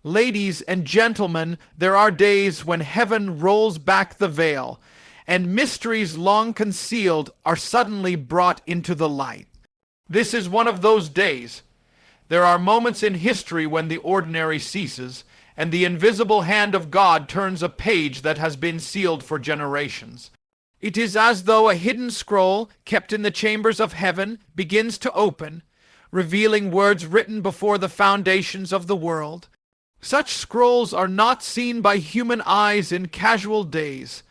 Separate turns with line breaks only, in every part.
Ladies and gentlemen, there are days when heaven rolls back the veil, and mysteries long concealed are suddenly brought into the light. This is one of those days. There are moments in history when the ordinary ceases, and the invisible hand of God turns a page that has been sealed for generations. It is as though a hidden scroll, kept in the chambers of heaven, begins to open, revealing words written before the foundations of the world. Such scrolls are not seen by human eyes in casual days.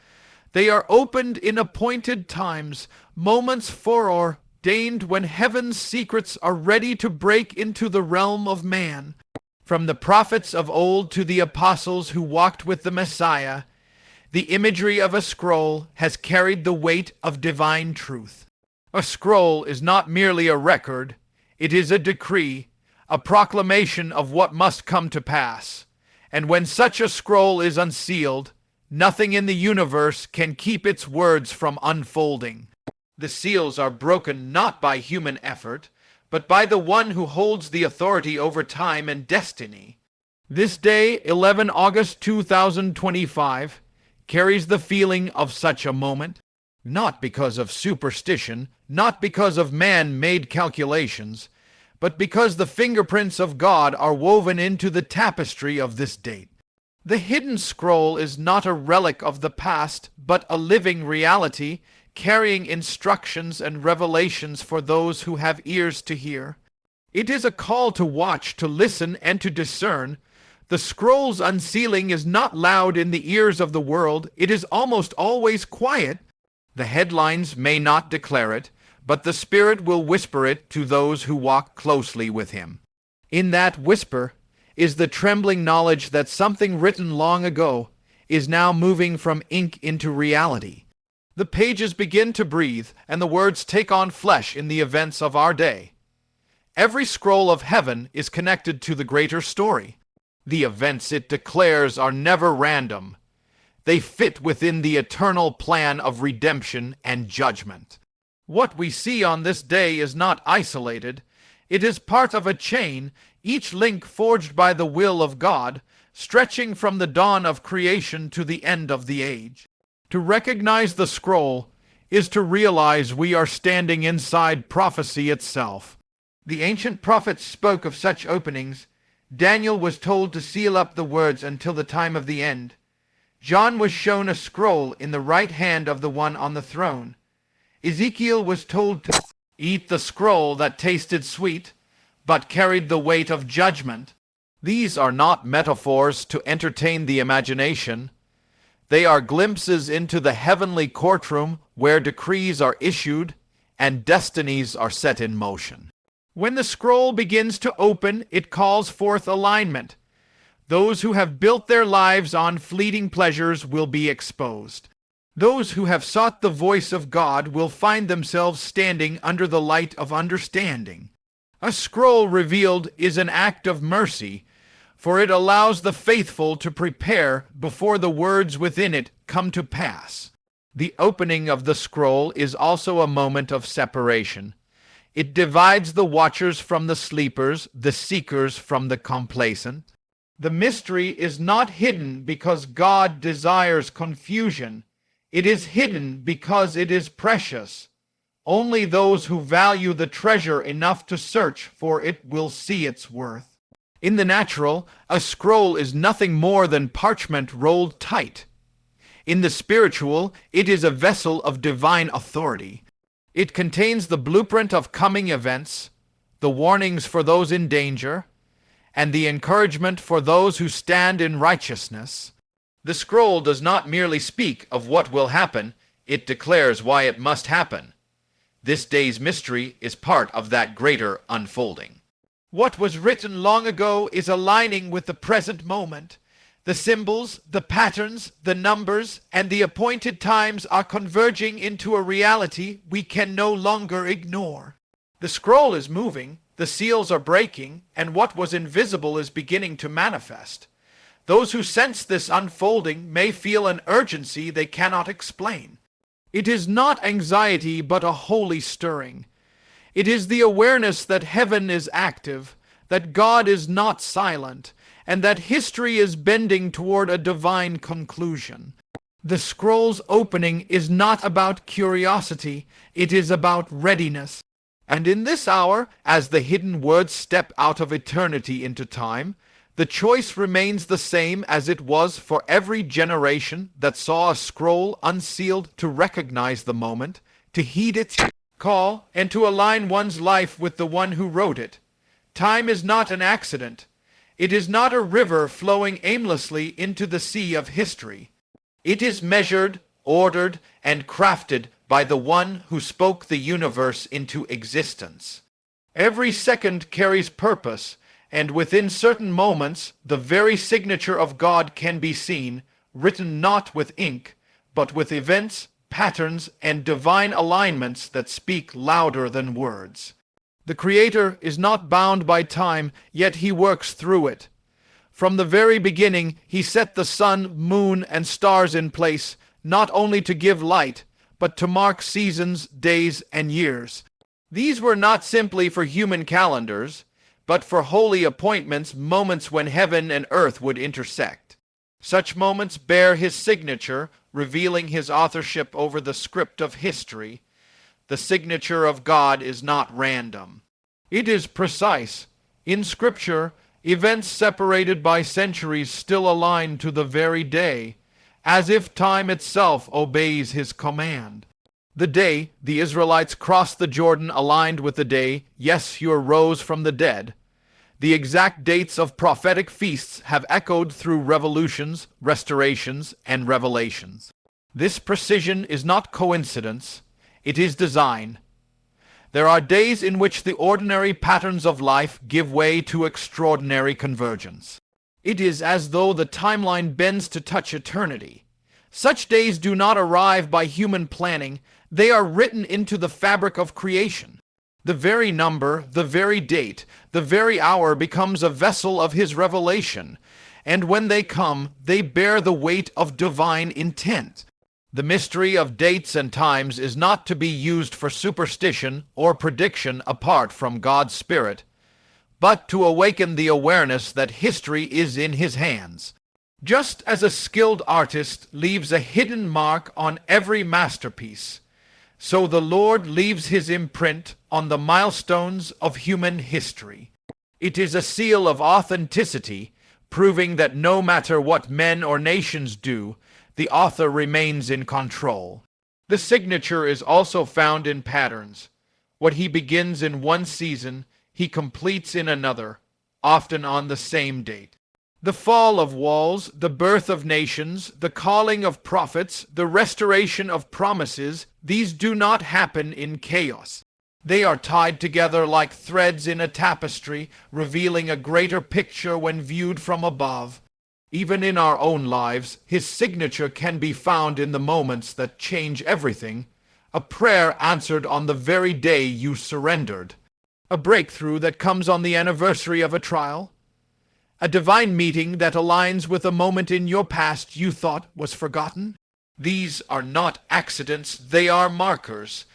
They are opened in appointed times, moments foreordained when heaven's secrets are ready to break into the realm of man. From the prophets of old to the apostles who walked with the Messiah, the imagery of a scroll has carried the weight of divine truth. A scroll is not merely a record, it is a decree, a proclamation of what must come to pass. And when such a scroll is unsealed, nothing in the universe can keep its words from unfolding. The seals are broken not by human effort, but by the one who holds the authority over time and destiny. This day, 11 August 2025, carries the feeling of such a moment, not because of superstition, not because of man-made calculations, but because the fingerprints of God are woven into the tapestry of this date. The hidden scroll is not a relic of the past, but a living reality, carrying instructions and revelations for those who have ears to hear. It is a call to watch, to listen, and to discern. The scroll's unsealing is not loud in the ears of the world. It is almost always quiet. The headlines may not declare it, but the Spirit will whisper it to those who walk closely with Him. In that whisper is the trembling knowledge that something written long ago is now moving from ink into reality. The pages begin to breathe, and the words take on flesh in the events of our day. Every scroll of heaven is connected to the greater story. The events it declares are never random. They fit within the eternal plan of redemption and judgment. What we see on this day is not isolated. It is part of a chain, each link forged by the will of God, stretching from the dawn of creation to the end of the age. To recognize the scroll is to realize we are standing inside prophecy itself. The ancient prophets spoke of such openings. Daniel was told to seal up the words until the time of the end. John was shown a scroll in the right hand of the one on the throne. Ezekiel was told to eat the scroll that tasted sweet, but carried the weight of judgment. These are not metaphors to entertain the imagination. They are glimpses into the heavenly courtroom where decrees are issued and destinies are set in motion. When the scroll begins to open, it calls forth alignment. Those who have built their lives on fleeting pleasures will be exposed. Those who have sought the voice of God will find themselves standing under the light of understanding. A scroll revealed is an act of mercy, for it allows the faithful to prepare before the words within it come to pass. The opening of the scroll is also a moment of separation. It divides the watchers from the sleepers, the seekers from the complacent. The mystery is not hidden because God desires confusion. It is hidden because it is precious. Only those who value the treasure enough to search for it will see its worth. In the natural, a scroll is nothing more than parchment rolled tight. In the spiritual, it is a vessel of divine authority. It contains the blueprint of coming events, the warnings for those in danger, and the encouragement for those who stand in righteousness. The scroll does not merely speak of what will happen, it declares why it must happen. This day's mystery is part of that greater unfolding. What was written long ago is aligning with the present moment. The symbols, the patterns, the numbers, and the appointed times are converging into a reality we can no longer ignore. The scroll is moving, the seals are breaking, and what was invisible is beginning to manifest. Those who sense this unfolding may feel an urgency they cannot explain. It is not anxiety but a holy stirring. It is the awareness that heaven is active, that God is not silent, and that history is bending toward a divine conclusion. The scroll's opening is not about curiosity, it is about readiness. And in this hour, as the hidden words step out of eternity into time, the choice remains the same as it was for every generation that saw a scroll unsealed to recognize the moment, to heed its call, and to align one's life with the one who wrote it. Time is not an accident. It is not a river flowing aimlessly into the sea of history. It is measured, ordered, and crafted by the one who spoke the universe into existence. Every second carries purpose, and within certain moments the very signature of God can be seen, written not with ink, but with events, patterns, and divine alignments that speak louder than words. The Creator is not bound by time, yet he works through it. From the very beginning, he set the sun, moon, and stars in place, not only to give light, but to mark seasons, days, and years. These were not simply for human calendars, but for holy appointments, moments when heaven and earth would intersect. Such moments bear his signature, revealing his authorship over the script of history. The signature of God is not random. It is precise. In Scripture, events separated by centuries still align to the very day, as if time itself obeys his command. The day the Israelites crossed the Jordan aligned with the day Yeshua rose from the dead. The exact dates of prophetic feasts have echoed through revolutions, restorations, and revelations. This precision is not coincidence, it is design. There are days in which the ordinary patterns of life give way to extraordinary convergence. It is as though the timeline bends to touch eternity. Such days do not arrive by human planning, they are written into the fabric of creation. The very number, the very date, the very hour becomes a vessel of his revelation, and when they come, they bear the weight of divine intent. The mystery of dates and times is not to be used for superstition or prediction apart from God's Spirit, but to awaken the awareness that history is in his hands. Just as a skilled artist leaves a hidden mark on every masterpiece, so the Lord leaves his imprint on the milestones of human history. It is a seal of authenticity, proving that no matter what men or nations do, the author remains in control. The signature is also found in patterns. What he begins in one season, he completes in another, often on the same date. The fall of walls, the birth of nations, the calling of prophets, the restoration of promises, these do not happen in chaos. They are tied together like threads in a tapestry, revealing a greater picture when viewed from above. Even in our own lives, his signature can be found in the moments that change everything. A prayer answered on the very day you surrendered. A breakthrough that comes on the anniversary of a trial. A divine meeting that aligns with a moment in your past you thought was forgotten. These are not accidents, they are markers,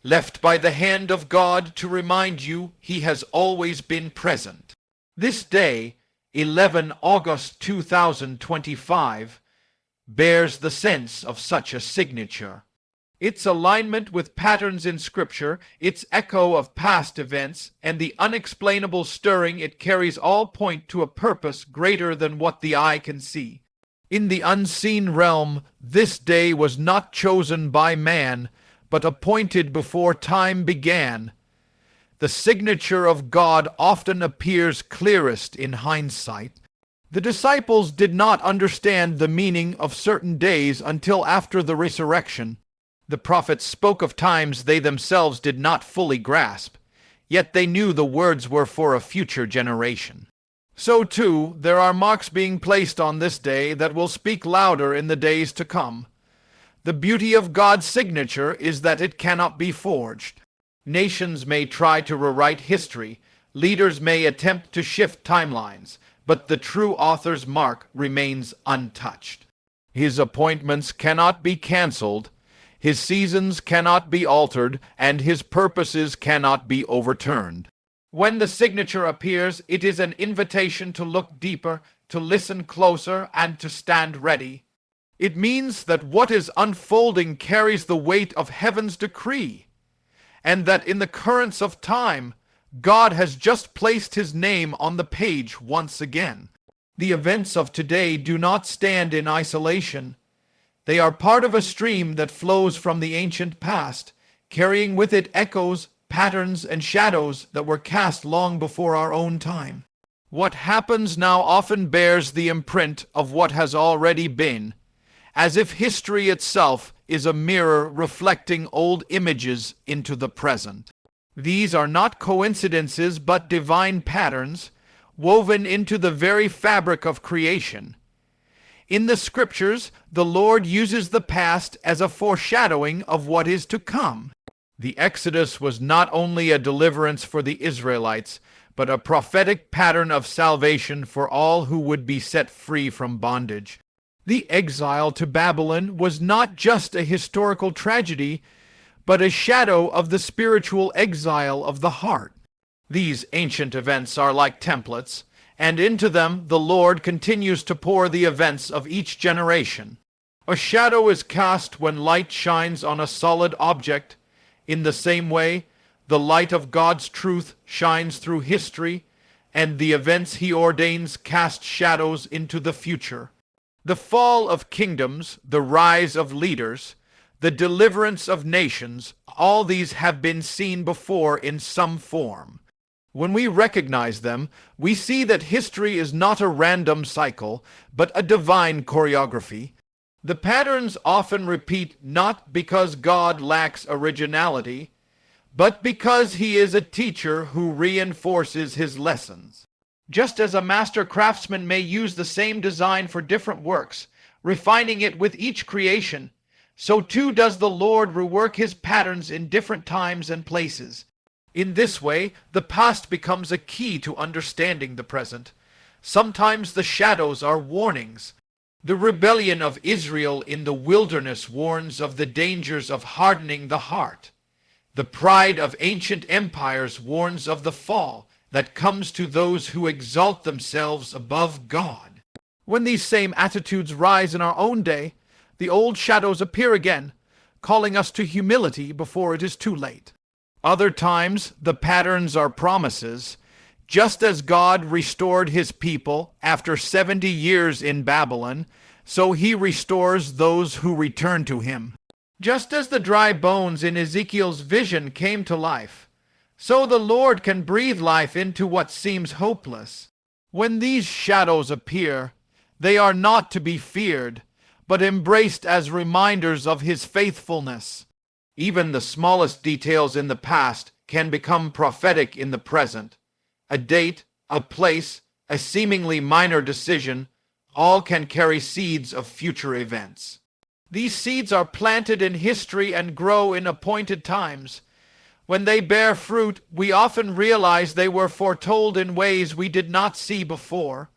left by the hand of God to remind you he has always been present. This day, 11 August 2025, bears the sense of such a signature. Its alignment with patterns in Scripture, its echo of past events, and the unexplainable stirring it carries all point to a purpose greater than what the eye can see. In the unseen realm, this day was not chosen by man, but appointed before time began. The signature of God often appears clearest in hindsight. The disciples did not understand the meaning of certain days until after the resurrection. The prophets spoke of times they themselves did not fully grasp, yet they knew the words were for a future generation. So too, there are marks being placed on this day that will speak louder in the days to come. The beauty of God's signature is that it cannot be forged. Nations may try to rewrite history, leaders may attempt to shift timelines, but the true author's mark remains untouched. His appointments cannot be cancelled, his seasons cannot be altered, and his purposes cannot be overturned. When the signature appears, it is an invitation to look deeper, to listen closer, and to stand ready. It means that what is unfolding carries the weight of heaven's decree, and that in the currents of time, God has just placed his name on the page once again. The events of today do not stand in isolation. They are part of a stream that flows from the ancient past, carrying with it echoes, patterns, and shadows that were cast long before our own time. What happens now often bears the imprint of what has already been, as if history itself is a mirror reflecting old images into the present. These are not coincidences but divine patterns woven into the very fabric of creation. In the scriptures, the Lord uses the past as a foreshadowing of what is to come. The Exodus was not only a deliverance for the Israelites, but a prophetic pattern of salvation for all who would be set free from bondage. The exile to Babylon was not just a historical tragedy, but a shadow of the spiritual exile of the heart. These ancient events are like templates, and into them the Lord continues to pour the events of each generation. A shadow is cast when light shines on a solid object. In the same way, the light of God's truth shines through history, and the events he ordains cast shadows into the future. The fall of kingdoms, the rise of leaders, the deliverance of nations, all these have been seen before in some form. When we recognize them, we see that history is not a random cycle, but a divine choreography. The patterns often repeat not because God lacks originality, but because he is a teacher who reinforces his lessons. Just as a master craftsman may use the same design for different works, refining it with each creation, so too does the Lord rework his patterns in different times and places. In this way, the past becomes a key to understanding the present. Sometimes the shadows are warnings. The rebellion of Israel in the wilderness warns of the dangers of hardening the heart. The pride of ancient empires warns of the fall that comes to those who exalt themselves above God. When these same attitudes rise in our own day, the old shadows appear again, calling us to humility before it is too late. Other times, the patterns are promises. Just as God restored his people after 70 years in Babylon, so he restores those who return to him. Just as the dry bones in Ezekiel's vision came to life, so the Lord can breathe life into what seems hopeless. When these shadows appear, they are not to be feared, but embraced as reminders of his faithfulness. Even the smallest details in the past can become prophetic in the present. A date, a place, a seemingly minor decision, all can carry seeds of future events. These seeds are planted in history and grow in appointed times. When they bear fruit, we often realize they were foretold in ways we did not see before.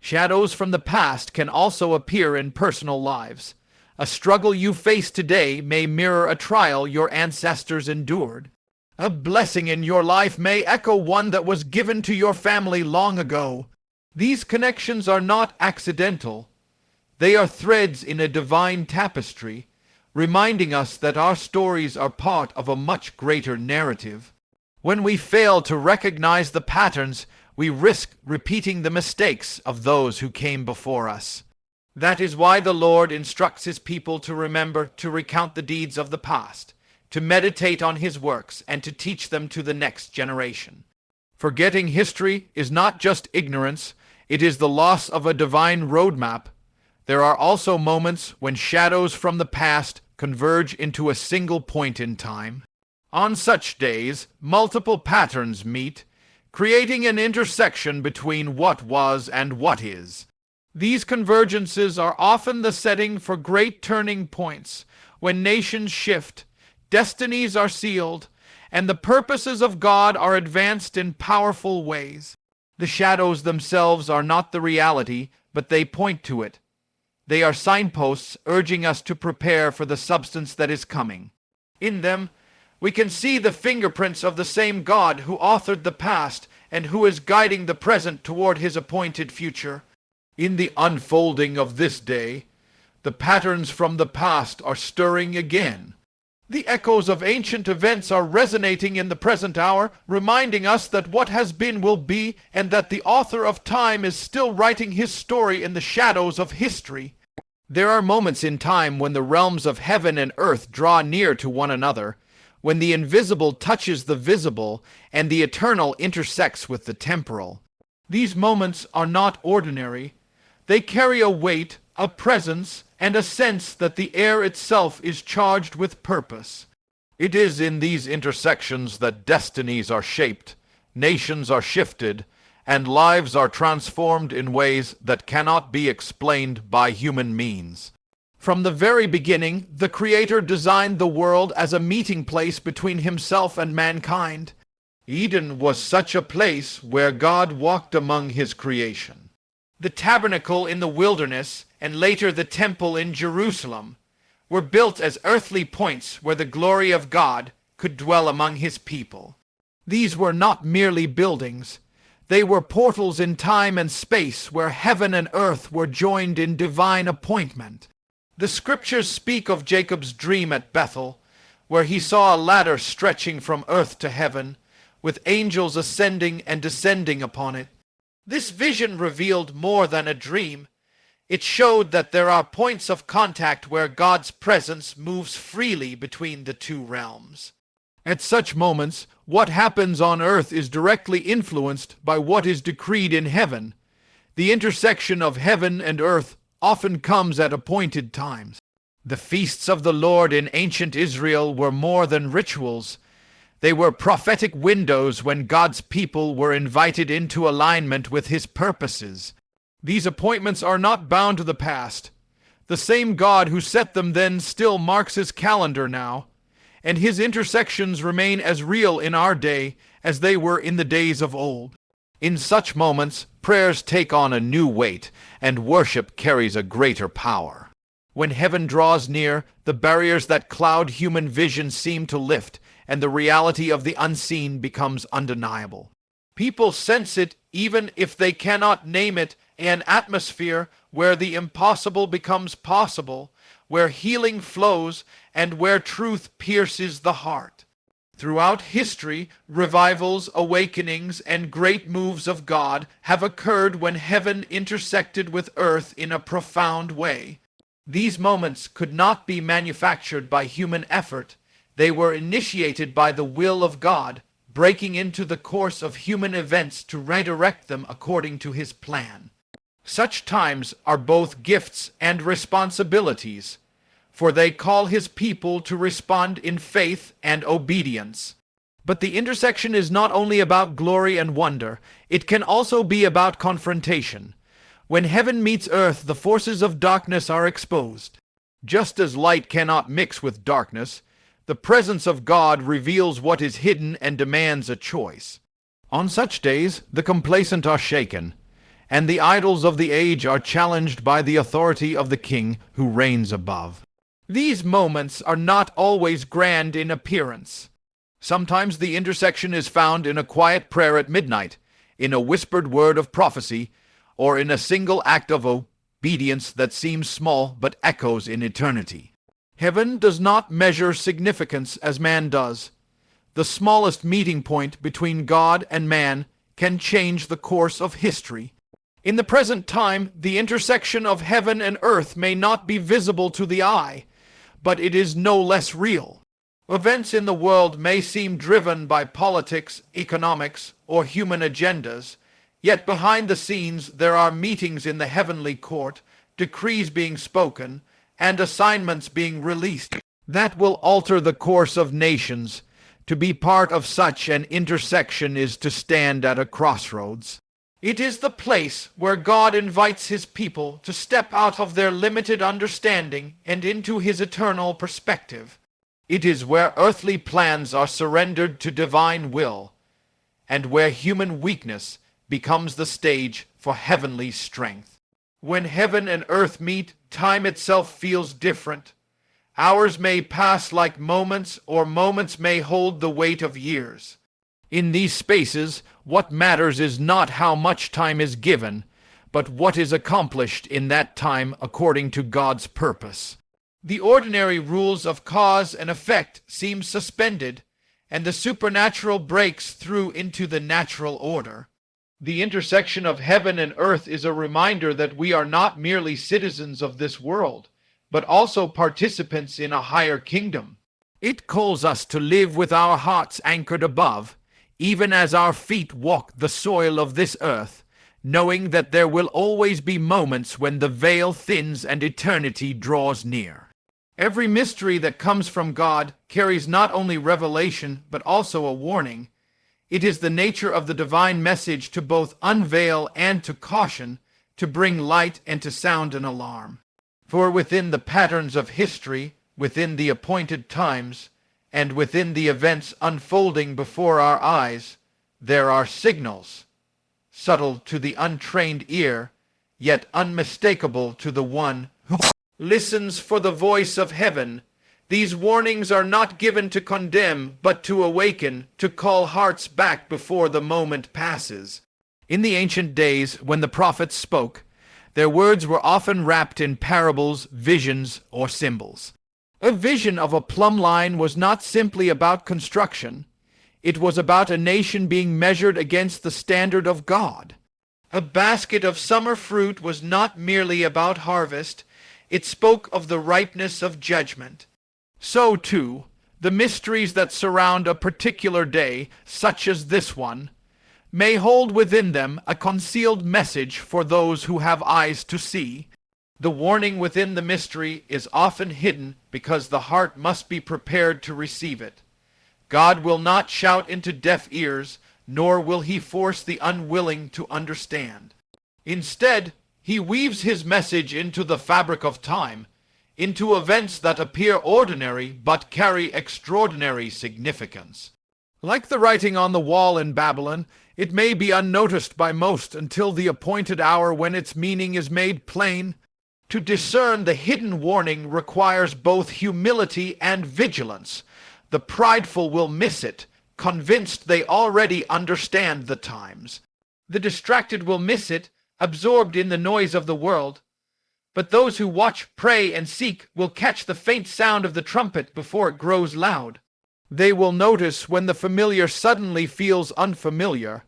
Shadows from the past can also appear in personal lives. A struggle you face today may mirror a trial your ancestors endured. A blessing in your life may echo one that was given to your family long ago. These connections are not accidental. They are threads in a divine tapestry, reminding us that our stories are part of a much greater narrative. When we fail to recognize the patterns, we risk repeating the mistakes of those who came before us. That is why the Lord instructs his people to remember to recount the deeds of the past, to meditate on his works, and to teach them to the next generation. Forgetting history is not just ignorance, it is the loss of a divine roadmap. There are also moments when shadows from the past converge into a single point in time. On such days, multiple patterns meet, creating an intersection between what was and what is. These convergences are often the setting for great turning points, when nations shift, destinies are sealed, and the purposes of God are advanced in powerful ways. The shadows themselves are not the reality, but they point to it. They are signposts urging us to prepare for the substance that is coming. In them, we can see the fingerprints of the same God who authored the past and who is guiding the present toward his appointed future. In the unfolding of this day, the patterns from the past are stirring again. The echoes of ancient events are resonating in the present hour, reminding us that what has been will be, and that the author of time is still writing his story in the shadows of history. There are moments in time when the realms of heaven and earth draw near to one another, when the invisible touches the visible, and the eternal intersects with the temporal. These moments are not ordinary. They carry a weight, a presence, and a sense that the air itself is charged with purpose. It is in these intersections that destinies are shaped, nations are shifted, and lives are transformed in ways that cannot be explained by human means. From the very beginning, the Creator designed the world as a meeting place between Himself and mankind. Eden was such a place where God walked among His creation. The tabernacle in the wilderness, and later the temple in Jerusalem, were built as earthly points where the glory of God could dwell among His people. These were not merely buildings. They were portals in time and space where heaven and earth were joined in divine appointment. The scriptures speak of Jacob's dream at Bethel, where he saw a ladder stretching from earth to heaven, with angels ascending and descending upon it. This vision revealed more than a dream. It showed that there are points of contact where God's presence moves freely between the two realms. At such moments, what happens on earth is directly influenced by what is decreed in heaven. The intersection of heaven and earth often comes at appointed times. The feasts of the Lord in ancient Israel were more than rituals. They were prophetic windows when God's people were invited into alignment with His purposes. These appointments are not bound to the past. The same God who set them then still marks His calendar now, and His intersections remain as real in our day as they were in the days of old. In such moments, prayers take on a new weight, and worship carries a greater power. When heaven draws near, the barriers that cloud human vision seem to lift, and the reality of the unseen becomes undeniable. People sense it even if they cannot name it, an atmosphere where the impossible becomes possible, where healing flows, and where truth pierces the heart. Throughout history, revivals, awakenings, and great moves of God have occurred when heaven intersected with earth in a profound way. These moments could not be manufactured by human effort. They were initiated by the will of God, breaking into the course of human events to redirect them according to His plan. Such times are both gifts and responsibilities, for they call His people to respond in faith and obedience. But the intersection is not only about glory and wonder, it can also be about confrontation. When heaven meets earth, the forces of darkness are exposed. Just as light cannot mix with darkness, the presence of God reveals what is hidden and demands a choice. On such days, the complacent are shaken, and the idols of the age are challenged by the authority of the King who reigns above. These moments are not always grand in appearance. Sometimes the intersection is found in a quiet prayer at midnight, in a whispered word of prophecy, or in a single act of obedience that seems small but echoes in eternity. Heaven does not measure significance as man does. The smallest meeting point between God and man can change the course of history. In the present time, the intersection of heaven and earth may not be visible to the eye, but it is no less real. Events in the world may seem driven by politics, economics, or human agendas, yet behind the scenes there are meetings in the heavenly court, decrees being spoken, and assignments being released that will alter the course of nations. To be part of such an intersection is to stand at a crossroads. It is the place where God invites His people to step out of their limited understanding and into His eternal perspective. It is where earthly plans are surrendered to divine will, and where human weakness becomes the stage for heavenly strength. When heaven and earth meet, time itself feels different. Hours may pass like moments, or moments may hold the weight of years. In these spaces, what matters is not how much time is given, but what is accomplished in that time according to God's purpose. The ordinary rules of cause and effect seem suspended, and the supernatural breaks through into the natural order. The intersection of heaven and earth is a reminder that we are not merely citizens of this world, but also participants in a higher kingdom. It calls us to live with our hearts anchored above, even as our feet walk the soil of this earth, knowing that there will always be moments when the veil thins and eternity draws near. Every mystery that comes from God carries not only revelation but also a warning. It is the nature of the divine message to both unveil and to caution, to bring light and to sound an alarm. For within the patterns of history, within the appointed times, and within the events unfolding before our eyes, there are signals, subtle to the untrained ear, yet unmistakable to the one who listens for the voice of heaven. These warnings are not given to condemn, but to awaken, to call hearts back before the moment passes. In the ancient days, when the prophets spoke, their words were often wrapped in parables, visions, or symbols. A vision of a plumb line was not simply about construction. It was about a nation being measured against the standard of God. A basket of summer fruit was not merely about harvest. It spoke of the ripeness of judgment. So, too, the mysteries that surround a particular day, such as this one, may hold within them a concealed message for those who have eyes to see. The warning within the mystery is often hidden because the heart must be prepared to receive it. God will not shout into deaf ears, nor will he force the unwilling to understand. Instead, he weaves his message into the fabric of time, into events that appear ordinary but carry extraordinary significance. Like the writing on the wall in Babylon, it may be unnoticed by most until the appointed hour when its meaning is made plain. To discern the hidden warning requires both humility and vigilance. The prideful will miss it, convinced they already understand the times. The distracted will miss it, absorbed in the noise of the world. But those who watch, pray, and seek will catch the faint sound of the trumpet before it grows loud. They will notice when the familiar suddenly feels unfamiliar,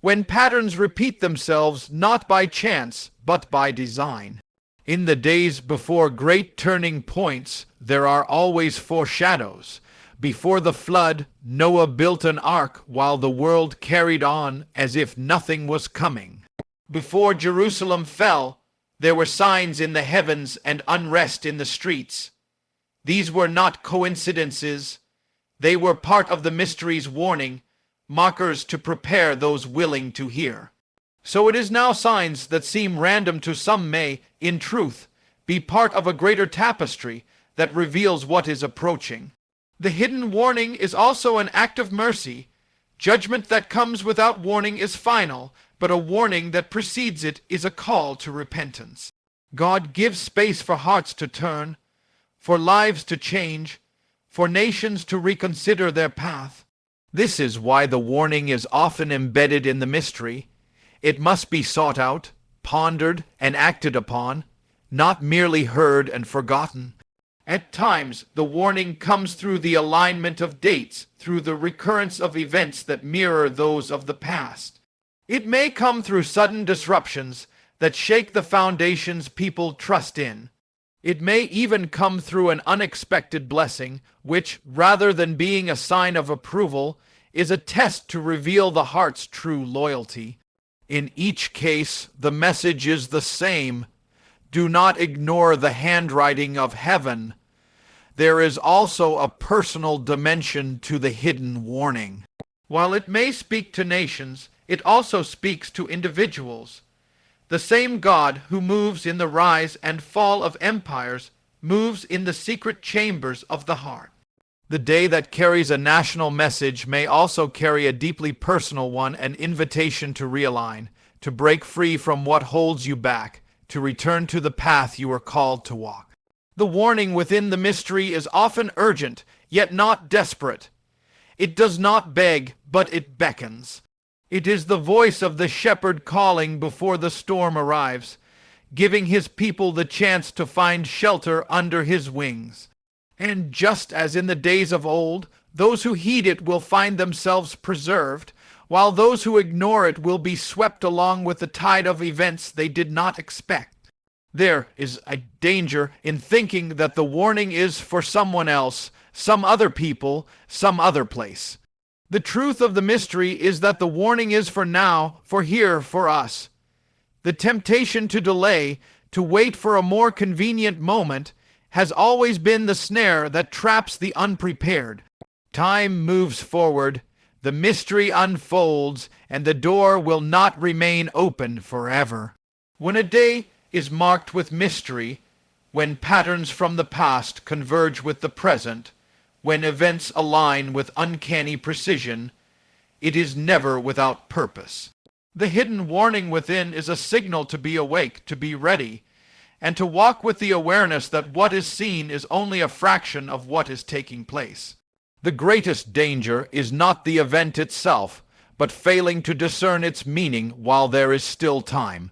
when patterns repeat themselves not by chance but by design. In the days before great turning points, there are always foreshadows. Before the flood, Noah built an ark while the world carried on as if nothing was coming. Before Jerusalem fell, there were signs in the heavens and unrest in the streets. These were not coincidences. They were part of the mystery's warning, markers to prepare those willing to hear. So it is now signs that seem random to some may, in truth, be part of a greater tapestry that reveals what is approaching. The hidden warning is also an act of mercy. Judgment that comes without warning is final, but a warning that precedes it is a call to repentance. God gives space for hearts to turn, for lives to change, for nations to reconsider their path. This is why the warning is often embedded in the mystery. It must be sought out, pondered, and acted upon, not merely heard and forgotten. At times, the warning comes through the alignment of dates, through the recurrence of events that mirror those of the past. It may come through sudden disruptions that shake the foundations people trust in. It may even come through an unexpected blessing, which, rather than being a sign of approval, is a test to reveal the heart's true loyalty. In each case, the message is the same. Do not ignore the handwriting of heaven. There is also a personal dimension to the hidden warning. While it may speak to nations, it also speaks to individuals. The same God who moves in the rise and fall of empires moves in the secret chambers of the heart. The day that carries a national message may also carry a deeply personal one, an invitation to realign, to break free from what holds you back, to return to the path you are called to walk. The warning within the mystery is often urgent, yet not desperate. It does not beg, but it beckons. It is the voice of the shepherd calling before the storm arrives, giving his people the chance to find shelter under his wings. And just as in the days of old, those who heed it will find themselves preserved, while those who ignore it will be swept along with the tide of events they did not expect. There is a danger in thinking that the warning is for someone else, some other people, some other place. The truth of the mystery is that the warning is for now, for here, for us. The temptation to delay, to wait for a more convenient moment, has always been the snare that traps the unprepared. Time moves forward, the mystery unfolds, and the door will not remain open forever. When a day is marked with mystery, when patterns from the past converge with the present, when events align with uncanny precision, it is never without purpose. The hidden warning within is a signal to be awake, to be ready, and to walk with the awareness that what is seen is only a fraction of what is taking place. The greatest danger is not the event itself, but failing to discern its meaning while there is still time.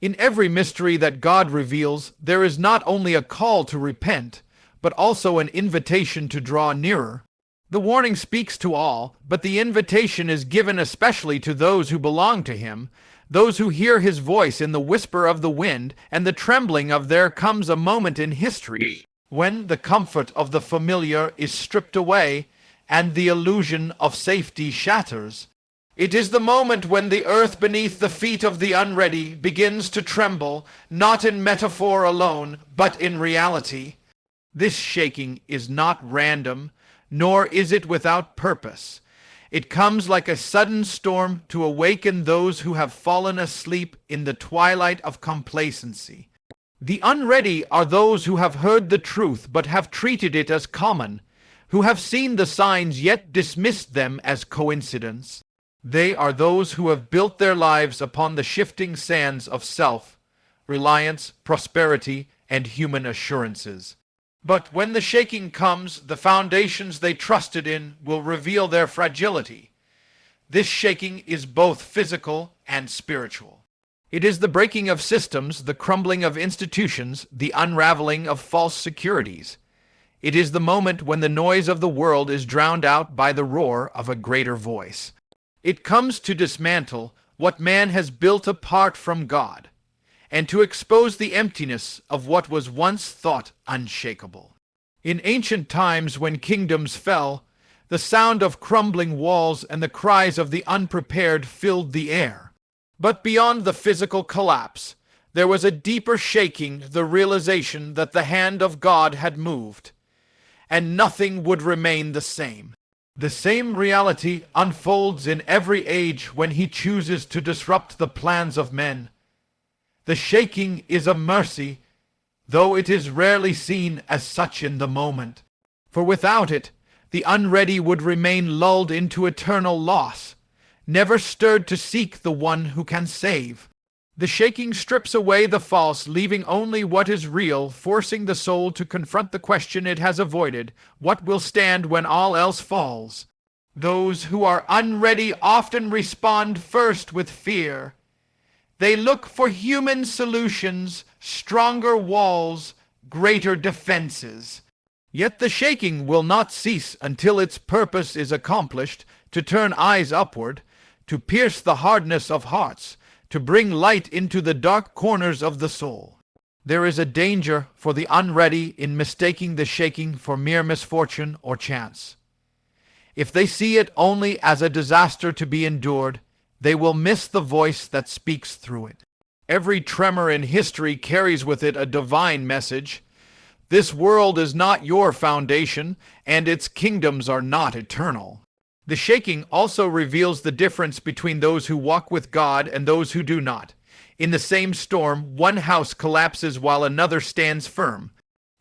In every mystery that God reveals, there is not only a call to repent, but also an invitation to draw nearer. The warning speaks to all, but the invitation is given especially to those who belong to him, those who hear his voice in the whisper of the wind and the trembling of there comes a moment in history when the comfort of the familiar is stripped away and the illusion of safety shatters. It is the moment when the earth beneath the feet of the unready begins to tremble, not in metaphor alone, but in reality. This shaking is not random, nor is it without purpose. It comes like a sudden storm to awaken those who have fallen asleep in the twilight of complacency. The unready are those who have heard the truth but have treated it as common, who have seen the signs yet dismissed them as coincidence. They are those who have built their lives upon the shifting sands of self, reliance, prosperity, and human assurances. But when the shaking comes, the foundations they trusted in will reveal their fragility. This shaking is both physical and spiritual. It is the breaking of systems, the crumbling of institutions, the unraveling of false securities. It is the moment when the noise of the world is drowned out by the roar of a greater voice. It comes to dismantle what man has built apart from God, and to expose the emptiness of what was once thought unshakable. In ancient times when kingdoms fell, the sound of crumbling walls and the cries of the unprepared filled the air. But beyond the physical collapse, there was a deeper shaking, the realization that the hand of God had moved, and nothing would remain the same. The same reality unfolds in every age when he chooses to disrupt the plans of men. The shaking is a mercy, though it is rarely seen as such in the moment. For without it, the unready would remain lulled into eternal loss, never stirred to seek the one who can save. The shaking strips away the false, leaving only what is real, forcing the soul to confront the question it has avoided: what will stand when all else falls? Those who are unready often respond first with fear. They look for human solutions, stronger walls, greater defenses. Yet the shaking will not cease until its purpose is accomplished, to turn eyes upward, to pierce the hardness of hearts, to bring light into the dark corners of the soul. There is a danger for the unready in mistaking the shaking for mere misfortune or chance. If they see it only as a disaster to be endured, they will miss the voice that speaks through it. Every tremor in history carries with it a divine message. This world is not your foundation, and its kingdoms are not eternal. The shaking also reveals the difference between those who walk with God and those who do not. In the same storm, one house collapses while another stands firm.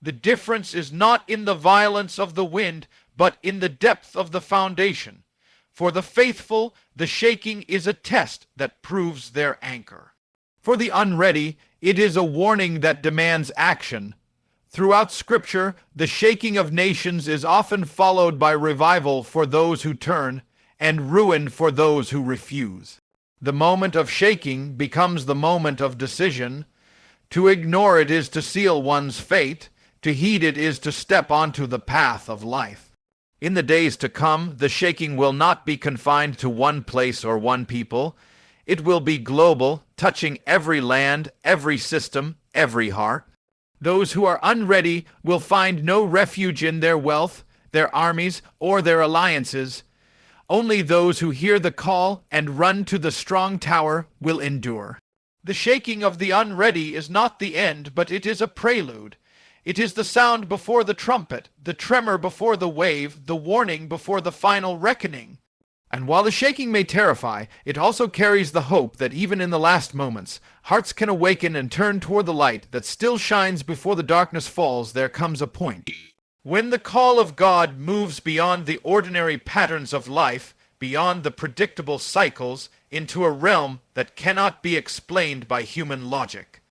The difference is not in the violence of the wind, but in the depth of the foundation. For the faithful, the shaking is a test that proves their anchor. For the unready, it is a warning that demands action. Throughout Scripture, the shaking of nations is often followed by revival for those who turn, and ruin for those who refuse. The moment of shaking becomes the moment of decision. To ignore it is to seal one's fate. To heed it is to step onto the path of life. In the days to come, the shaking will not be confined to one place or one people. It will be global, touching every land, every system, every heart. Those who are unready will find no refuge in their wealth, their armies, or their alliances. Only those who hear the call and run to the strong tower will endure. The shaking of the unready is not the end, but it is a prelude. It is the sound before the trumpet, the tremor before the wave, the warning before the final reckoning. And while the shaking may terrify, it also carries the hope that even in the last moments, hearts can awaken and turn toward the light that still shines before the darkness falls. There comes a point when the call of God moves beyond the ordinary patterns of life, beyond the predictable cycles, into a realm that cannot be explained by human logic.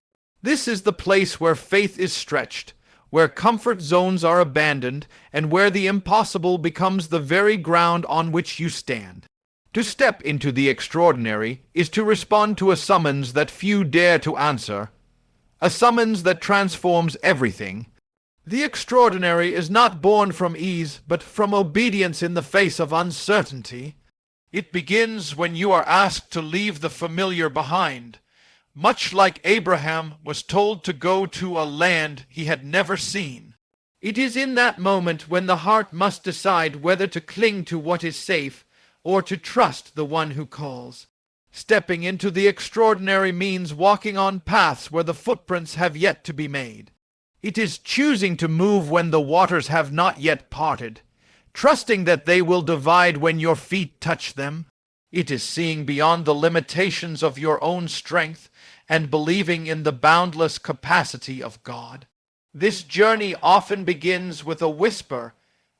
This is the place where faith is stretched, where comfort zones are abandoned, and where the impossible becomes the very ground on which you stand. To step into the extraordinary is to respond to a summons that few dare to answer, a summons that transforms everything. The extraordinary is not born from ease, but from obedience in the face of uncertainty. It begins when you are asked to leave the familiar behind, much like Abraham was told to go to a land he had never seen. It is in that moment when the heart must decide whether to cling to what is safe or to trust the one who calls. Stepping into the extraordinary means walking on paths where the footprints have yet to be made. It is choosing to move when the waters have not yet parted, trusting that they will divide when your feet touch them. It is seeing beyond the limitations of your own strength and believing in the boundless capacity of God. This journey often begins with a whisper,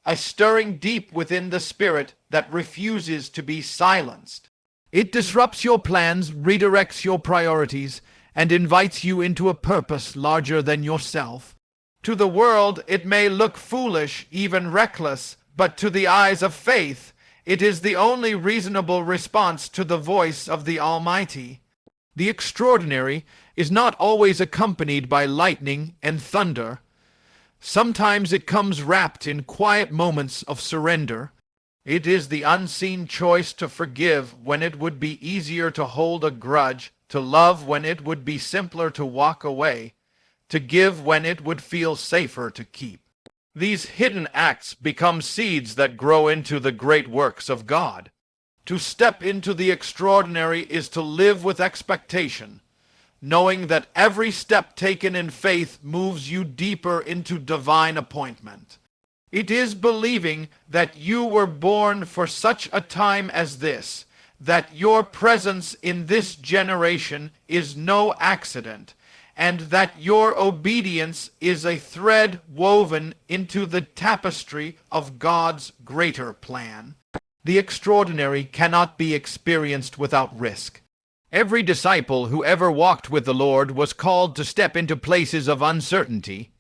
a stirring deep within the spirit that refuses to be silenced. It disrupts your plans, redirects your priorities, and invites you into a purpose larger than yourself. To the world, it may look foolish, even reckless, but to the eyes of faith, it is the only reasonable response to the voice of the Almighty. The extraordinary is not always accompanied by lightning and thunder. Sometimes it comes wrapped in quiet moments of surrender. It is the unseen choice to forgive when it would be easier to hold a grudge, to love when it would be simpler to walk away, to give when it would feel safer to keep. These hidden acts become seeds that grow into the great works of God. To step into the extraordinary is to live with expectation, knowing that every step taken in faith moves you deeper into divine appointment. It is believing that you were born for such a time as this, that your presence in this generation is no accident, and that your obedience is a thread woven into the tapestry of God's greater plan. The extraordinary cannot be experienced without risk. Every disciple who ever walked with the Lord was called to step into places of uncertainty,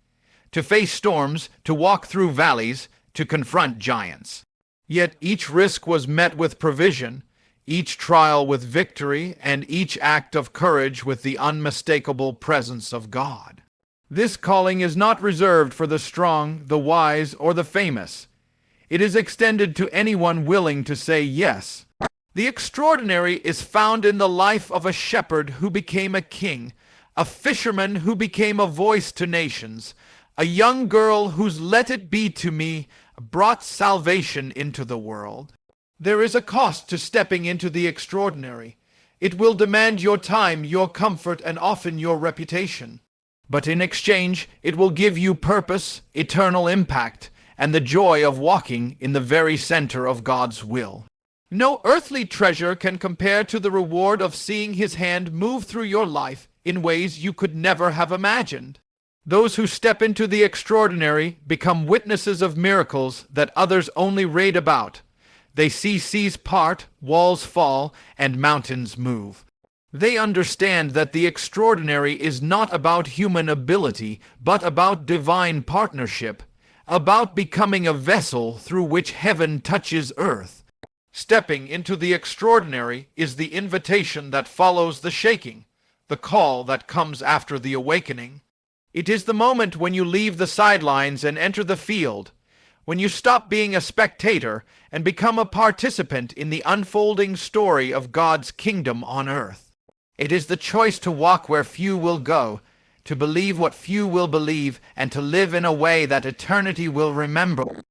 to face storms, to walk through valleys, to confront giants. Yet each risk was met with provision, each trial with victory, and each act of courage with the unmistakable presence of God. This calling is not reserved for the strong, the wise, or the famous. It is extended to anyone willing to say yes. The extraordinary is found in the life of a shepherd who became a king, a fisherman who became a voice to nations, a young girl whose "let it be to me" brought salvation into the world. There is a cost to stepping into the extraordinary. It will demand your time, your comfort, and often your reputation. But in exchange, it will give you purpose, eternal impact, and the joy of walking in the very center of God's will. No earthly treasure can compare to the reward of seeing His hand move through your life in ways you could never have imagined. Those who step into the extraordinary become witnesses of miracles that others only read about. They see seas part, walls fall, and mountains move. They understand that the extraordinary is not about human ability, but about divine partnership, about becoming a vessel through which heaven touches earth. Stepping into the extraordinary is the invitation that follows the shaking, the call that comes after the awakening. It is the moment when you leave the sidelines and enter the field, when you stop being a spectator and become a participant in the unfolding story of God's kingdom on earth. It is the choice to walk where few will go, to believe what few will believe, and to live in a way that eternity will remember.